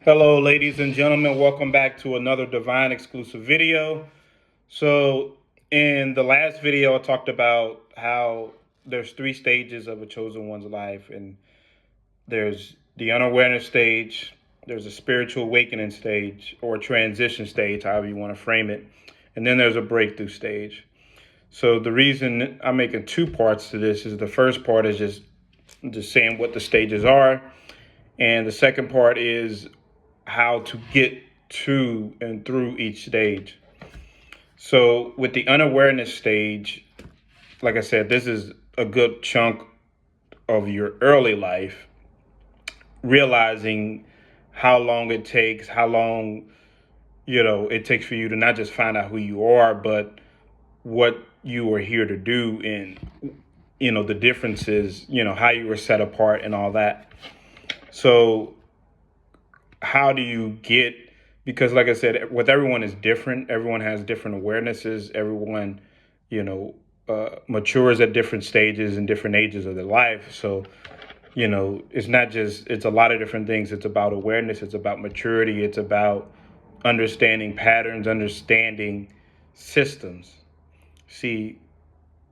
Hello, ladies and gentlemen. Welcome back to another Divine exclusive video. So, in the last video, I talked about how there's three stages of a chosen one's life, and there's the unawareness stage, there's a spiritual awakening stage, or transition stage, however you want to frame it, and then there's a breakthrough stage. So, the reason I'm making two parts to this is the first part is just saying what the stages are, and the second part is how to get to and through each stage. So, with the unawareness stage, like I said, this is a good chunk of your early life, realizing how long it takes, how long, it takes for you to not just find out who you are, but what you are here to do and, the differences, how you were set apart and all that. So, how do you get, because like I said, with everyone is different, everyone has different awarenesses, everyone matures at different stages and different ages of their life. So it's not just, it's a lot of different things. It's about awareness, it's about maturity, it's about understanding patterns, understanding systems. See,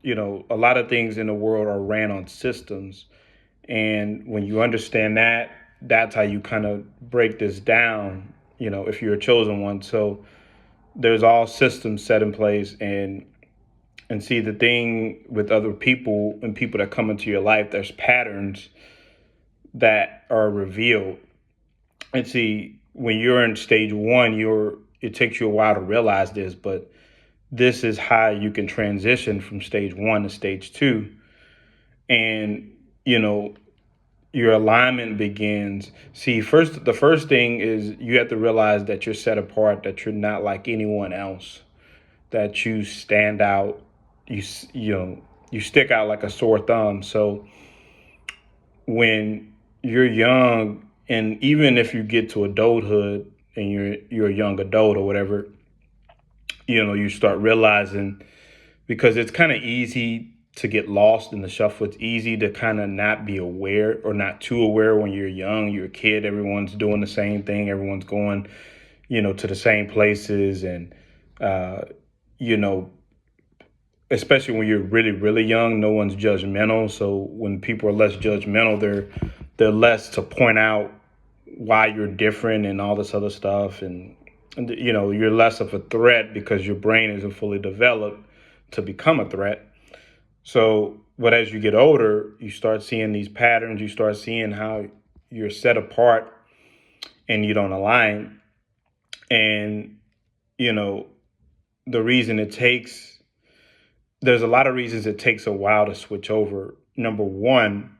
a lot of things in the world are ran on systems, and when you understand that, that's how you kind of break this down, if you're a chosen one. So there's all systems set in place, and see, the thing with other people and people that come into your life, there's patterns that are revealed. And see, when you're in stage one, it takes you a while to realize this, but this is how you can transition from stage one to stage two. And you know your alignment begins. See, the first thing is you have to realize that you're set apart, that you're not like anyone else, that you stand out. You you know you stick out like a sore thumb. So when you're young, and even if you get to adulthood and you're a young adult or whatever, you start realizing, because it's kind of easy to get lost in the shuffle. It's easy to kind of not be aware or not too aware when you're young. You're a kid. Everyone's doing the same thing. Everyone's going, to the same places, and uh, you know, especially when you're really, really young, no one's judgmental. So when people are less judgmental, they're less to point out why you're different and all this other stuff, and you're less of a threat because your brain isn't fully developed to become a threat. So, but as you get older, you start seeing these patterns, you start seeing how you're set apart and you don't align. And, you know, the reason it takes, there's a lot of reasons it takes a while to switch over. Number one,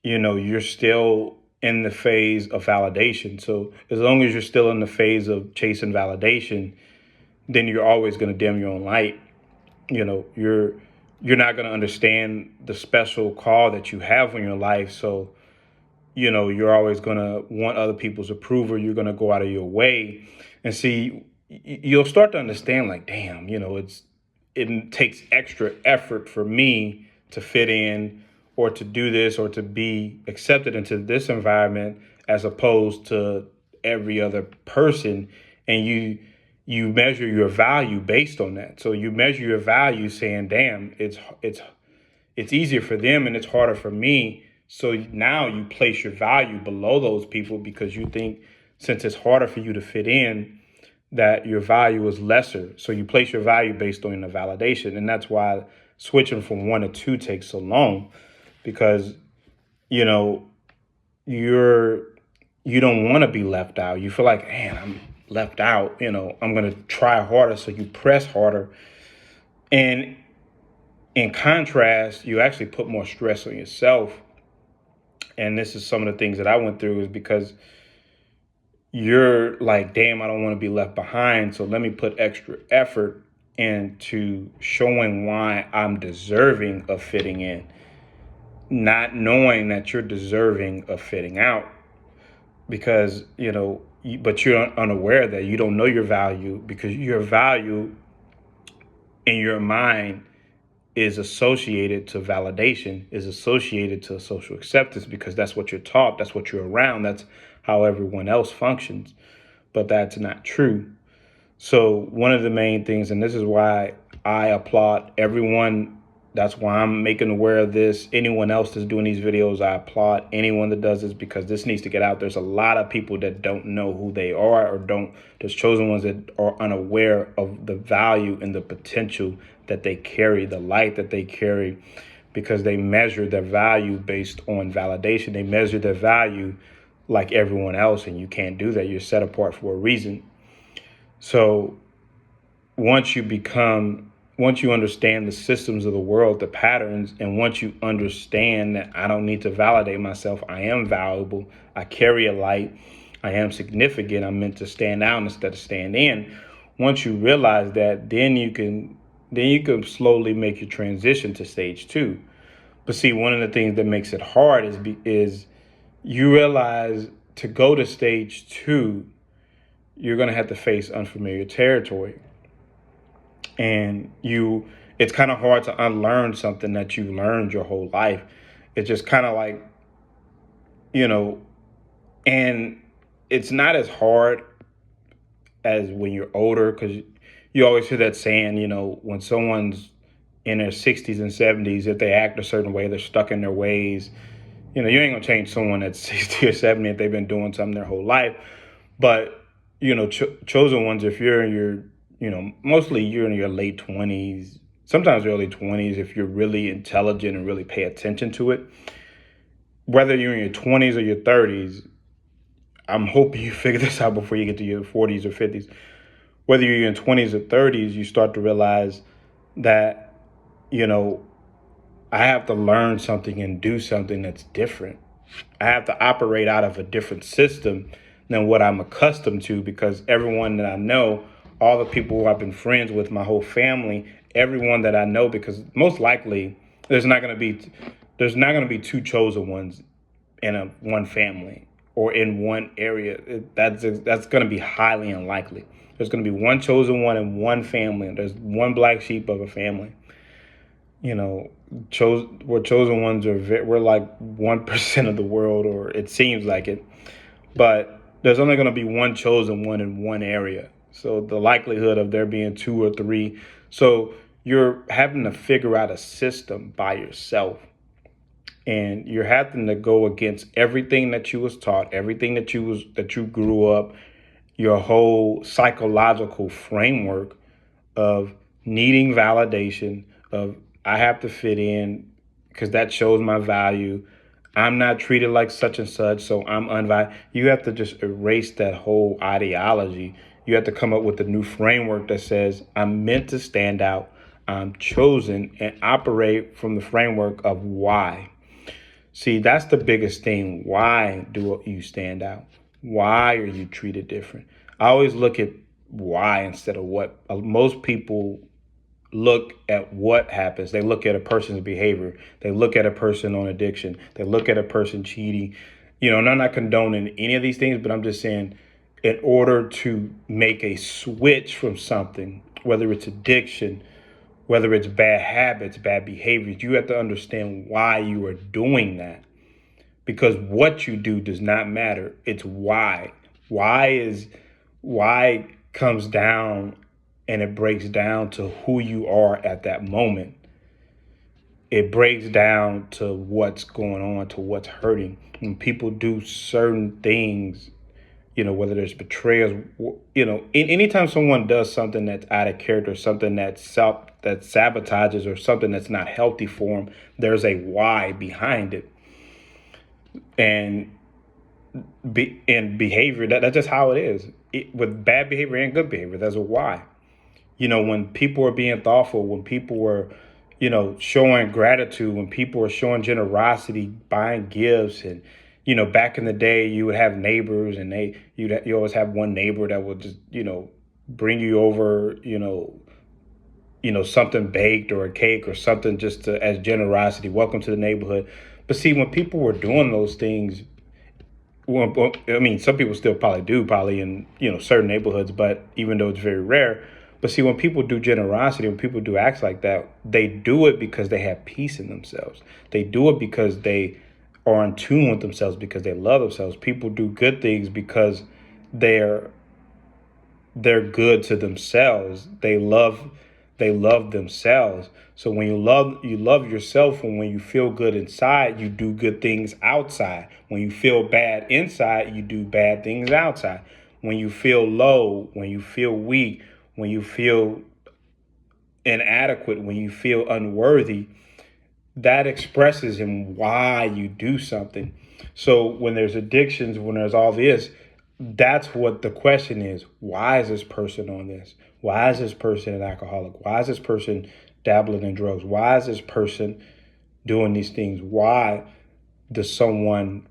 you're still in the phase of validation. So as long as you're still in the phase of chasing validation, then you're always going to dim your own light. You're not going to understand the special call that you have in your life. So you're always going to want other people's approval. You're going to go out of your way, and see, you'll start to understand, like, damn, it takes extra effort for me to fit in, or to do this, or to be accepted into this environment, as opposed to every other person. And you measure your value based on that. So you measure your value saying, damn, it's easier for them and it's harder for me. So now you place your value below those people, because you think, since it's harder for you to fit in, that your value is lesser. So you place your value based on the validation. And that's why switching from one to two takes so long, because, you know, you're, you don't want to be left out. You feel like, man, I'm left out. I'm going to try harder. So you press harder. And in contrast, you actually put more stress on yourself. And this is some of the things that I went through, is because you're like, damn, I don't want to be left behind. So let me put extra effort into showing why I'm deserving of fitting in, not knowing that you're deserving of fitting out. Because, but you're unaware that you don't know your value, because your value in your mind is associated to validation, is associated to social acceptance, because that's what you're taught, that's what you're around, that's how everyone else functions. But that's not true. So one of the main things, and this is why I applaud everyone, that's why I'm making aware of this. Anyone else that's doing these videos, I applaud anyone that does this, because this needs to get out. There's a lot of people that don't know who they are, or there's chosen ones that are unaware of the value and the potential that they carry, the light that they carry, because they measure their value based on validation. They measure their value like everyone else, and you can't do that. You're set apart for a reason. So once you understand the systems of the world, the patterns, and once you understand that I don't need to validate myself, I am valuable, I carry a light, I am significant, I'm meant to stand out instead of stand in. Once you realize that, then you can slowly make your transition to stage 2. But see, one of the things that makes it hard is you realize to go to stage 2, you're going to have to face unfamiliar territory. And it's kind of hard to unlearn something that you learned your whole life. It's just kind of like, and it's not as hard as when you're older, because you always hear that saying, when someone's in their 60s and 70s, if they act a certain way, they're stuck in their ways. You ain't gonna change someone that's 60 or 70 if they've been doing something their whole life. But, chosen ones, if you're in your, mostly you're in your late 20s, sometimes early 20s, if you're really intelligent and really pay attention to it, whether you're in your 20s or your 30s, I'm hoping you figure this out before you get to your 40s or 50s. Whether you're in your 20s or 30s, you start to realize that, I have to learn something and do something that's different. I have to operate out of a different system than what I'm accustomed to, because everyone that I know, all the people who I've been friends with, my whole family, everyone that I know, because most likely there's not going to be two chosen ones in one family or in one area. That's going to be highly unlikely. There's going to be one chosen one in one family, and there's one black sheep of a family. We're chosen ones we're like 1% of the world, or it seems like it. But there's only going to be one chosen one in one area. So the likelihood of there being 2 or 3. So you're having to figure out a system by yourself. And you're having to go against everything that you was taught, everything that you grew up, your whole psychological framework of needing validation, of I have to fit in because that shows my value. I'm not treated like such and such, so I'm unvalued. You have to just erase that whole ideology. You have to come up with a new framework that says I'm meant to stand out, I'm chosen, and operate from the framework of why. See, that's the biggest thing. Why do you stand out? Why are you treated different? I always look at why instead of what. Most people look at what happens. They look at a person's behavior. They look at a person on addiction. They look at a person cheating. And I'm not condoning any of these things, but I'm just saying, in order to make a switch from something, whether it's addiction, whether it's bad habits, bad behaviors, you have to understand why you are doing that. Because what you do does not matter. It's why. Why comes down, and it breaks down to who you are at that moment. It breaks down to what's going on, to what's hurting. When people do certain things, whether there's betrayals, anytime someone does something that's out of character, something that sabotages, or something that's not healthy for them, there's a why behind it. And in behavior, that's just how it is. With bad behavior and good behavior, there's a why. When people are being thoughtful, when people were, showing gratitude, when people were showing generosity, buying gifts, and, back in the day, you would have neighbors, and you always have one neighbor that would just, bring you over, something baked or a cake or something just as generosity. Welcome to the neighborhood. But see, when people were doing those things, some people still probably do, in certain neighborhoods, but even though it's very rare. But see, when people do generosity, when people do acts like that, they do it because they have peace in themselves. They do it because they are in tune with themselves, because they love themselves. People do good things because they're they're good to themselves. They love themselves. So when you love yourself, and when you feel good inside, you do good things outside. When you feel bad inside, you do bad things outside. When you feel low, when you feel weak, when you feel inadequate, when you feel unworthy, that expresses in why you do something. So when there's addictions, when there's all this, that's what the question is. Why is this person on this? Why is this person an alcoholic? Why is this person dabbling in drugs? Why is this person doing these things? Why does someone,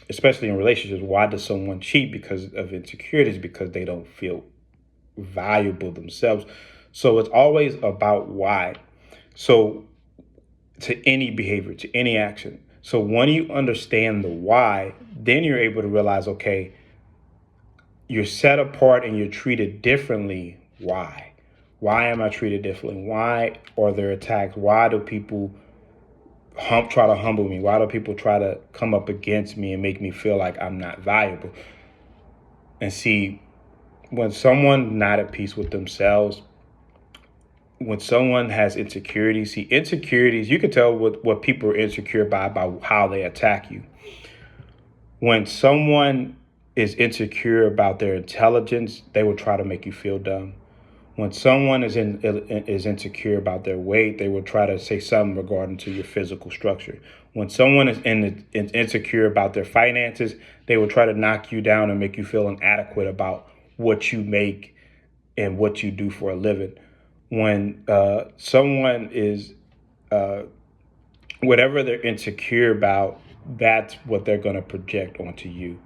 especially in relationships, why does someone cheat? Because of insecurities, because they don't feel valuable themselves. So it's always about why. So to any behavior, to any action. So when you understand the why, then you're able to realize, okay, you're set apart and you're treated differently. Why? Why am I treated differently? Why are there attacks? Why do people try to humble me? Why do people try to come up against me and make me feel like I'm not valuable? And see, when someone not at peace with themselves, when someone has insecurities, see, insecurities, you can tell what people are insecure by how they attack you. When someone is insecure about their intelligence, they will try to make you feel dumb. When someone is insecure about their weight, they will try to say something regarding to your physical structure. When someone is insecure about their finances, they will try to knock you down and make you feel inadequate about what you make and what you do for a living. When someone is whatever they're insecure about, that's what they're going to project onto you.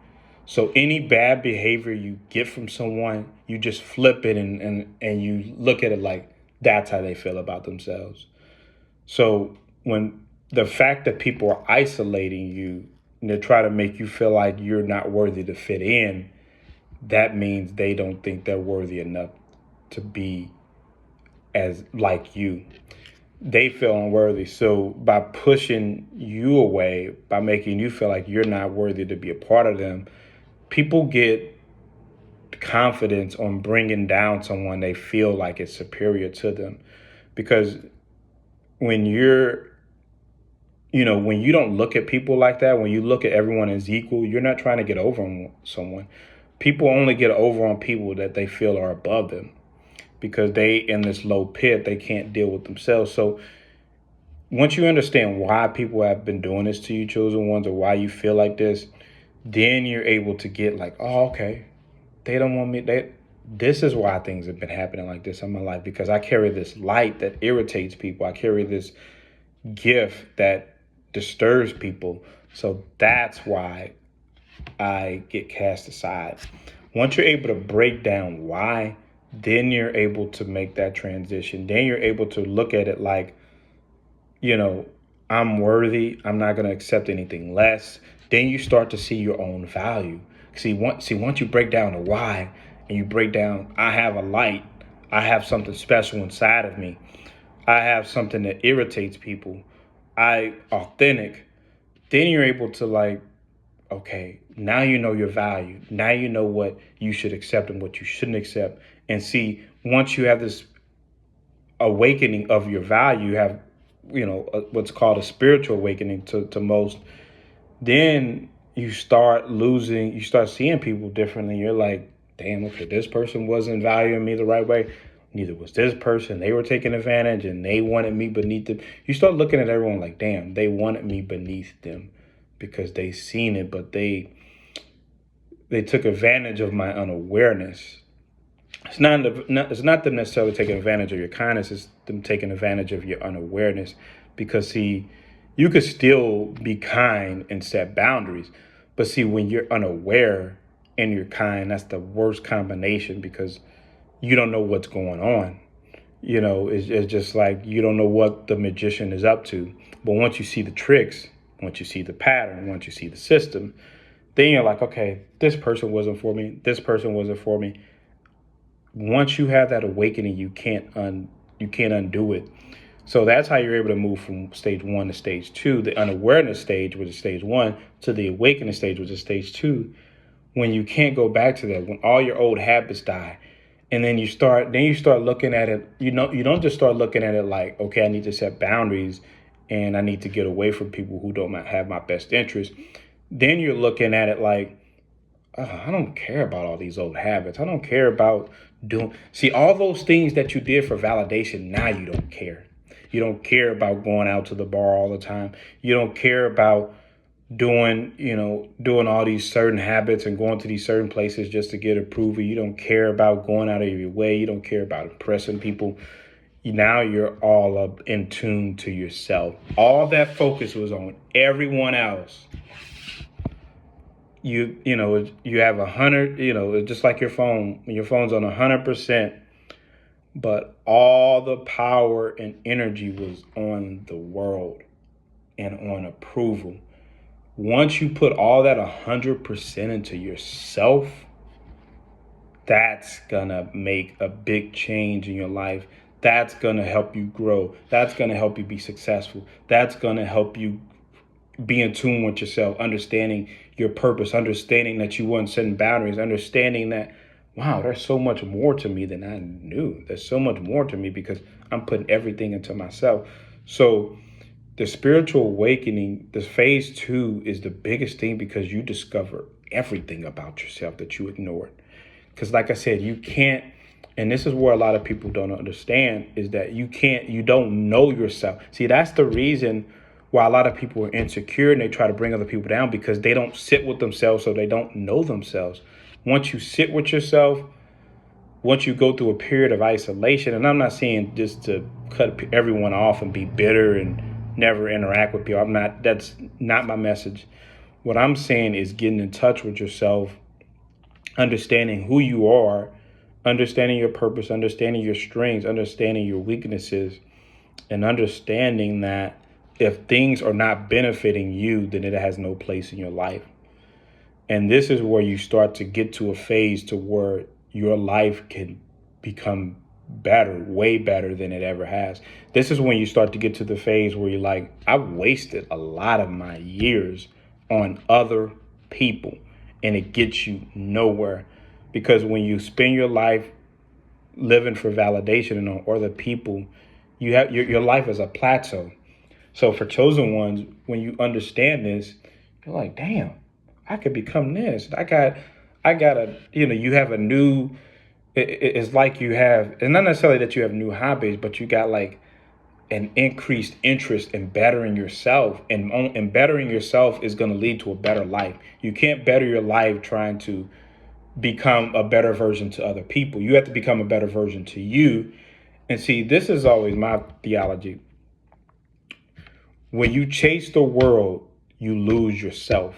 So any bad behavior you get from someone, you just flip it and you look at it like that's how they feel about themselves. So when the fact that people are isolating you and they try to make you feel like you're not worthy to fit in, that means they don't think they're worthy enough to be as like you. They feel unworthy. So by pushing you away, by making you feel like you're not worthy to be a part of them, people get confidence on bringing down someone they feel like is superior to them. Because when when you don't look at people like that, when you look at everyone as equal, you're not trying to get over on someone. People only get over on people that they feel are above them, because they in this low pit, they can't deal with themselves. So once you understand why people have been doing this to you, chosen ones, or why you feel like this, then you're able to get like, oh, okay, they don't want me. This is why things have been happening like this in my life, because I carry this light that irritates people. I carry this gift that disturbs people. So that's why I get cast aside. Once you're able to break down why, then you're able to make that transition. Then you're able to look at it like, you know, I'm worthy. I'm not going to accept anything less. Then you start to see your own value. Once you break down the why, and you break down, I have a light. I have something special inside of me. I have something that irritates people. I authentic. Then you're able to like, okay, now you know your value. Now you know what you should accept and what you shouldn't accept. And see, once you have this awakening of your value, you have, what's called a spiritual awakening to most, then you start seeing people differently. You're like, damn, okay, this person wasn't valuing me the right way. Neither was this person. They were taking advantage and they wanted me beneath them. You start looking at everyone like, damn, they wanted me beneath them because they seen it, but they took advantage of my unawareness. It's not them necessarily taking advantage of your kindness. It's them taking advantage of your unawareness. Because see, you could still be kind and set boundaries, but see, when you're unaware and you're kind, that's the worst combination, because you don't know what's going on. It's just like you don't know what the magician is up to. But once you see the tricks, once you see the pattern, once you see the system, then you're like, okay, this person wasn't for me. This person wasn't for me. once you have that awakening, you can't undo it. So that's how you're able to move from stage one to stage two, the unawareness stage, which is stage one, to the awakening stage, which is stage two. When you can't go back to that, when all your old habits die, and then you start looking at it. You don't just start looking at it like, okay, I need to set boundaries, and I need to get away from people who don't have my best interest. Then you're looking at it like, oh, I don't care about all these old habits. I don't care about doing. See, all those things that you did for validation, now you don't care. You don't care about going out to the bar all the time. You don't care about doing all these certain habits and going to these certain places just to get approval. You don't care about going out of your way. You don't care about impressing people. Now you're all up in tune to yourself. All that focus was on everyone else. You have 100. It's just like your phone. When your phone's on 100%, but all the power and energy was on the world and on approval. Once you put all that 100% into yourself, that's gonna make a big change in your life. That's gonna help you grow. That's gonna help you be successful. That's gonna help you be in tune with yourself, understanding your purpose, understanding that you weren't setting boundaries, understanding that, wow, there's so much more to me than I knew. There's so much more to me because I'm putting everything into myself. So the spiritual awakening, the phase two, is the biggest thing because you discover everything about yourself that you ignored. Because like I said, you can't, and this is where a lot of people don't understand, is that you don't know yourself. See, that's the reason why a lot of people are insecure and they try to bring other people down, because they don't sit with themselves, so they don't know themselves. Once you sit with yourself, once you go through a period of isolation, and I'm not saying just to cut everyone off and be bitter and never interact with people. That's not my message. What I'm saying is getting in touch with yourself, understanding who you are, understanding your purpose, understanding your strengths, understanding your weaknesses, and understanding that if things are not benefiting you, then it has no place in your life. And this is where you start to get to a phase to where your life can become better, way better than it ever has. This is when you start to get to the phase where you're like, I wasted a lot of my years on other people, and it gets you nowhere. Because when you spend your life living for validation and on other people, you have your life is a plateau. So for chosen ones, when you understand this, you're like, damn, I could become this. I got you have a new, it's like you have, it's not necessarily that you have new hobbies, but you got like an increased interest in bettering yourself, and bettering yourself is going to lead to a better life. You can't better your life trying to become a better version to other people. You have to become a better version to you. And see, this is always my theology. When you chase the world, you lose yourself.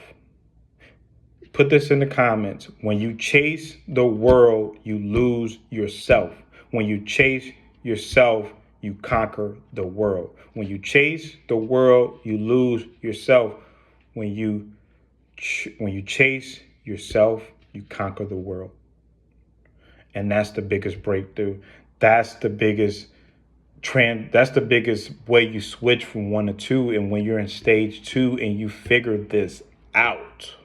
Put this in the comments. When you chase the world, you lose yourself. When you chase yourself, you conquer the world. When you chase the world, you lose yourself. When you chase yourself, you conquer the world. And that's the biggest breakthrough. That's the biggest that's the biggest way you switch from 1 to 2. And when you're in stage 2 and you figure this out,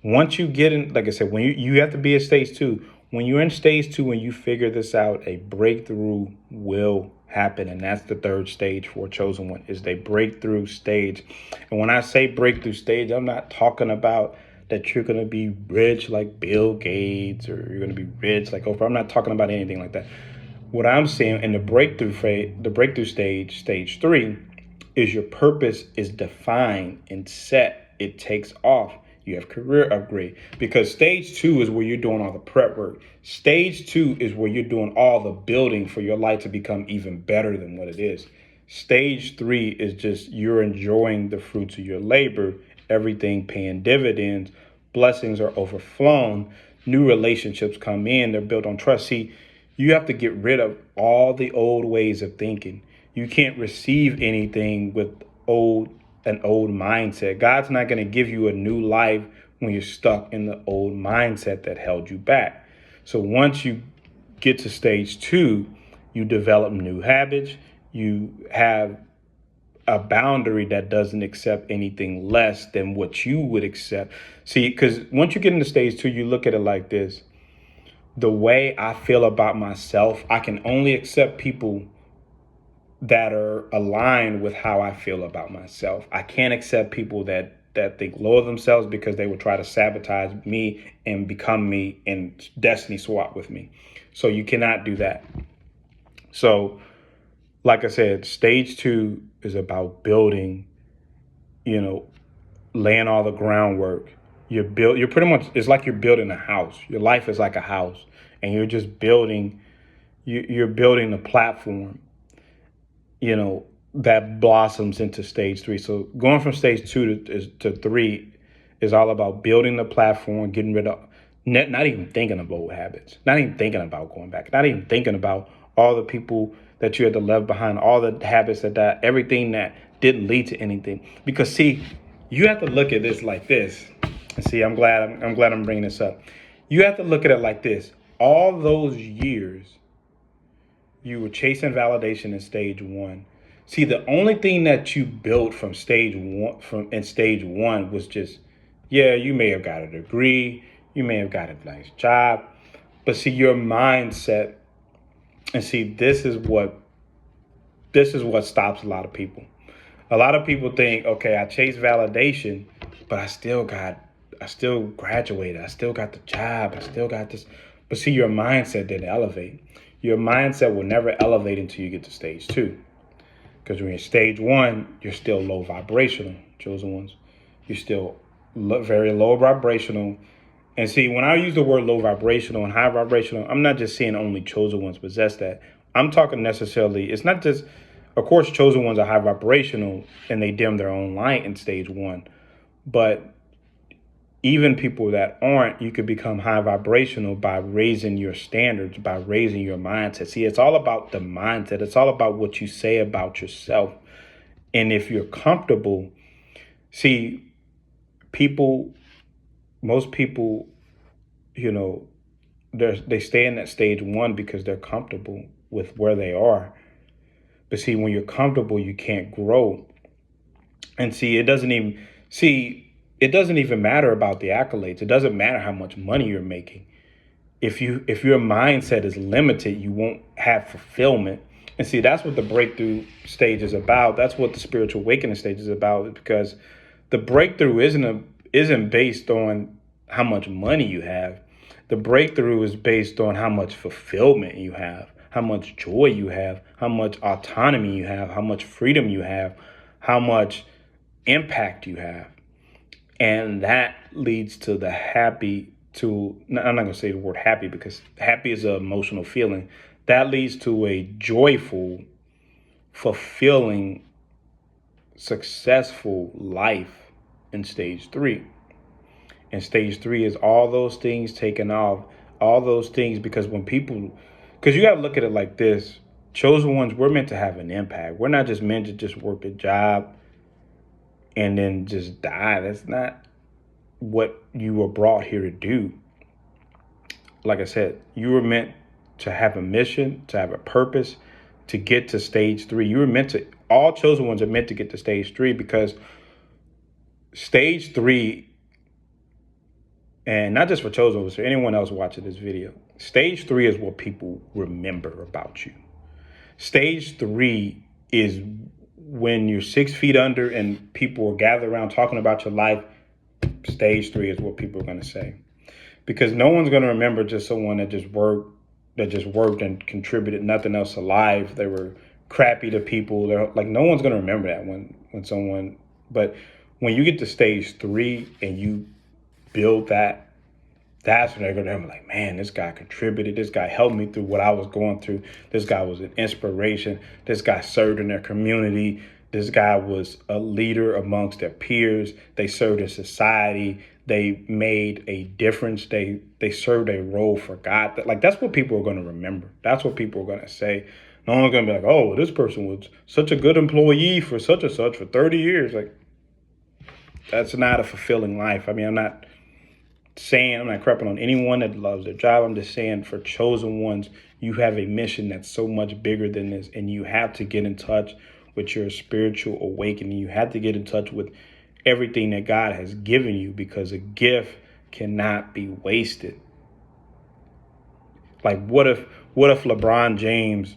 once you get in, like I said, when you have to be at stage 2. When you're in stage 2 and you figure this out, a breakthrough will happen. And that's the third stage for a chosen one, is the breakthrough stage. And when I say breakthrough stage, I'm not talking about that you're going to be rich like Bill Gates, or you're going to be rich like Oprah. I'm not talking about anything like that. What I'm saying in the breakthrough phase, the breakthrough stage, stage 3, is your purpose is defined and set. It takes off. You have career upgrade, because stage 2 is where you're doing all the prep work. Stage 2 is where you're doing all the building for your life to become even better than what it is. Stage 3 is just you're enjoying the fruits of your labor, everything paying dividends, blessings are overflown, new relationships come in, they're built on trust. See, you have to get rid of all the old ways of thinking. You can't receive anything with an old mindset. God's not going to give you a new life when you're stuck in the old mindset that held you back. So once you get to stage two, you develop new habits. You have a boundary that doesn't accept anything less than what you would accept. See, because once you get into stage two, you look at it like this: the way I feel about myself, I can only accept people that are aligned with how I feel about myself. I can't accept people that think low of themselves because they will try to sabotage me and become me and destiny swap with me. So you cannot do that. So, like I said, stage two is about building, you know, laying all the groundwork. You're pretty much, it's like you're building a house. Your life is like a house, and you're just building, you're building a platform, that blossoms into stage three. So going from stage two to three is all about building the platform, getting rid of, not even thinking of old habits, not even thinking about going back, not even thinking about all the people that you had to leave behind, all the habits everything that didn't lead to anything. Because see, you have to look at this like this. And see, I'm glad I'm bringing this up. You have to look at it like this. All those years you were chasing validation in stage one. See, the only thing that you built from stage one was just, yeah, you may have got a degree, you may have got a nice job, but see, your mindset, and see, this is what stops a lot of people. A lot of people think, okay, I chased validation, but I still graduated, I still got the job, I still got this. But see, your mindset didn't elevate. Your mindset will never elevate until you get to stage two. Because when you're stage one, you're still low vibrational, chosen ones. You're still very low vibrational. And see, when I use the word low vibrational and high vibrational, I'm not just saying only chosen ones possess that. I'm talking necessarily, it's not just, of course, chosen ones are high vibrational and they dim their own light in stage one. But even people that aren't, you could become high vibrational by raising your standards, by raising your mindset. See, it's all about the mindset. It's all about what you say about yourself. And if you're comfortable, see, most people, they stay in that stage one because they're comfortable with where they are. But see, when you're comfortable, you can't grow. And see, it doesn't even matter about the accolades. It doesn't matter how much money you're making. If your mindset is limited, you won't have fulfillment. And see, that's what the breakthrough stage is about. That's what the spiritual awakening stage is about, because the breakthrough isn't based on how much money you have. The breakthrough is based on how much fulfillment you have, how much joy you have, how much autonomy you have, how much freedom you have, how much impact you have. And that leads to I'm not going to say the word happy because happy is an emotional feeling. That leads to a joyful, fulfilling, successful life in stage three. And stage three is all those things taken off, all those things, because because you got to look at it like this. Chosen ones, we're meant to have an impact. We're not just meant to just work a job and then just die. That's not what you were brought here to do. Like I said, you were meant to have a mission, to have a purpose, to get to stage three. All chosen ones are meant to get to stage three, because stage three, and not just for chosen ones, for anyone else watching this video, stage three is what people remember about you. Stage three is when you're 6 feet under and people are gathered around talking about your life. Stage three is what people are going to say, because no one's going to remember just someone that just worked and contributed nothing else alive. They were crappy to people. They're like, no one's going to remember that but when you get to stage three and you build that, that's when they're going to be like, man, this guy contributed. This guy helped me through what I was going through. This guy was an inspiration. This guy served in their community. This guy was a leader amongst their peers. They served in society. They made a difference. They served a role for God. That's what people are going to remember. That's what people are going to say. No one's going to be like, oh, this person was such a good employee for such and such for 30 years. Like, that's not a fulfilling life. I mean, saying, I'm not crapping on anyone that loves their job. I'm just saying, for chosen ones, you have a mission that's so much bigger than this, and you have to get in touch with your spiritual awakening. You have to get in touch with everything that God has given you, because a gift cannot be wasted. Like, what if LeBron James,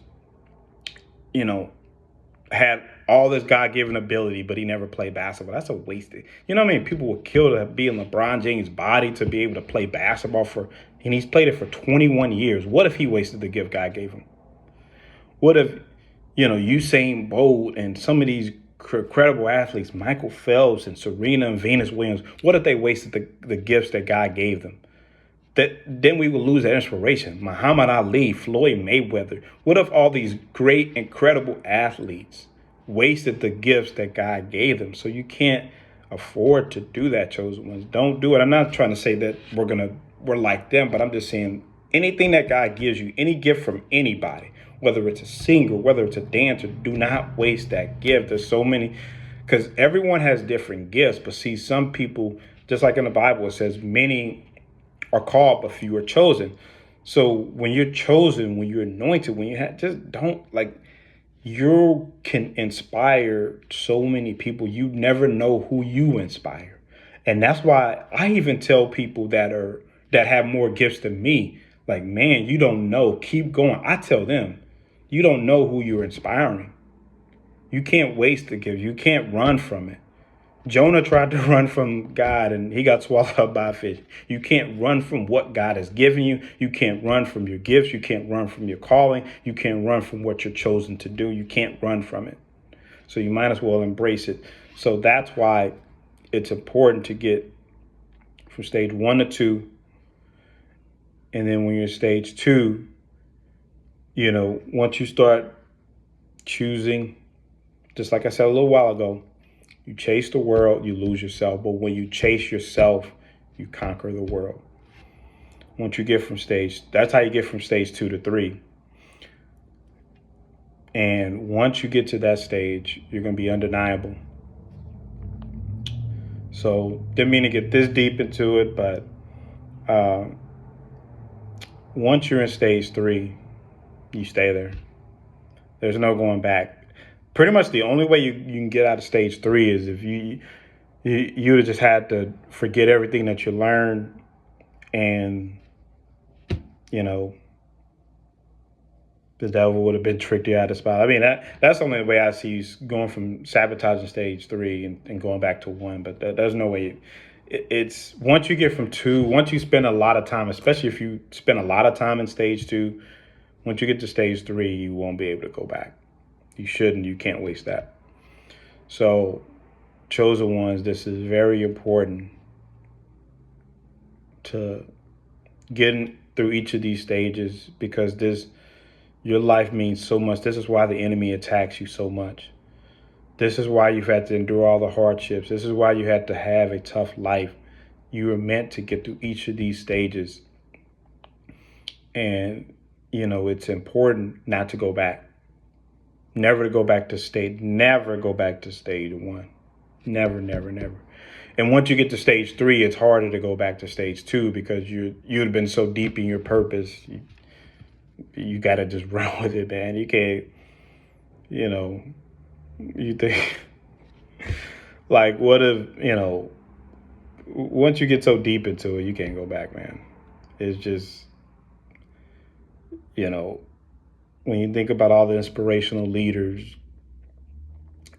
had all this God-given ability, but he never played basketball? That's a wasted. You know what I mean? People would kill to be in LeBron James' body to be able to play basketball and he's played it for 21 years. What if he wasted the gift God gave him? What if, Usain Bolt and some of these credible athletes, Michael Phelps and Serena and Venus Williams, what if they wasted the gifts that God gave them? Then we will lose that inspiration. Muhammad Ali, Floyd Mayweather. What if all these great, incredible athletes wasted the gifts that God gave them? So you can't afford to do that, chosen ones. Don't do it. I'm not trying to say that we're like them, but I'm just saying, anything that God gives you, any gift from anybody, whether it's a singer, whether it's a dancer, do not waste that gift. There's so many, because everyone has different gifts. But see, some people, just like in the Bible, it says many are called, but few are chosen. So when you're chosen, when you're anointed, when just don't, you can inspire so many people. You never know who you inspire. And that's why I even tell people that have more gifts than me, like, man, you don't know, keep going. I tell them, you don't know who you're inspiring. You can't waste the gift. You can't run from it. Jonah tried to run from God and he got swallowed up by a fish. You can't run from what God has given you. You can't run from your gifts. You can't run from your calling. You can't run from what you're chosen to do. You can't run from it. So you might as well embrace it. So that's why it's important to get from stage 1 to 2. And then when you're stage 2, once you start choosing, just like I said a little while ago, you chase the world, you lose yourself. But when you chase yourself, you conquer the world. Once you get that's how you get from stage 2 to 3. And once you get to that stage, you're going to be undeniable. So didn't mean to get this deep into it, but once you're in stage 3, you stay there. There's no going back. Pretty much the only way you can get out of stage 3 is if you just had to forget everything that you learned, and the devil would have been tricked you out of the spot. I mean, that's the only way I see you going from sabotaging stage 3 and going back to 1. But there's no way. It's once you get from 2, once you spend a lot of time, especially if you spend a lot of time in stage 2, once you get to stage 3, you won't be able to go back. You shouldn't. You can't waste that. So, chosen ones, this is very important to get through each of these stages, because your life means so much. This is why the enemy attacks you so much. This is why you've had to endure all the hardships. This is why you had to have a tough life. You were meant to get through each of these stages. And, it's important not to go back. Never to go back to stage 1. Never, never, never. And once you get to stage 3, it's harder to go back to stage 2, because you'd have been so deep in your purpose. You got to just run with it, man. You can't, you think, like, what if, once you get so deep into it, you can't go back, man. It's just, when you think about all the inspirational leaders,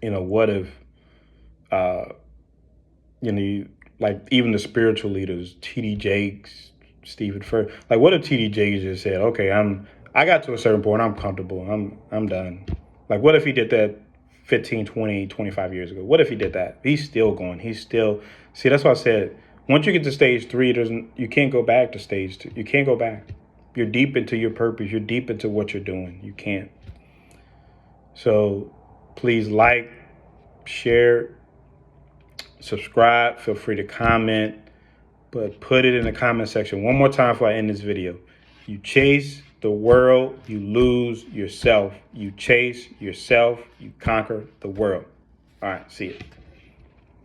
what if, like even the spiritual leaders, T.D. Jakes, Stephen Furtick, like what if T.D. Jakes just said, okay, I got to a certain point, I'm comfortable, I'm done. Like, what if he did that 15, 20, 25 years ago? What if he did that? He's still going. See, that's why I said, once you get to stage 3, you can't go back to stage 2. You can't go back. You're deep into your purpose. You're deep into what you're doing. You can't. So please like, share, subscribe. Feel free to comment, but put it in the comment section one more time before I end this video. You chase the world, you lose yourself. You chase yourself, you conquer the world. All right, see you.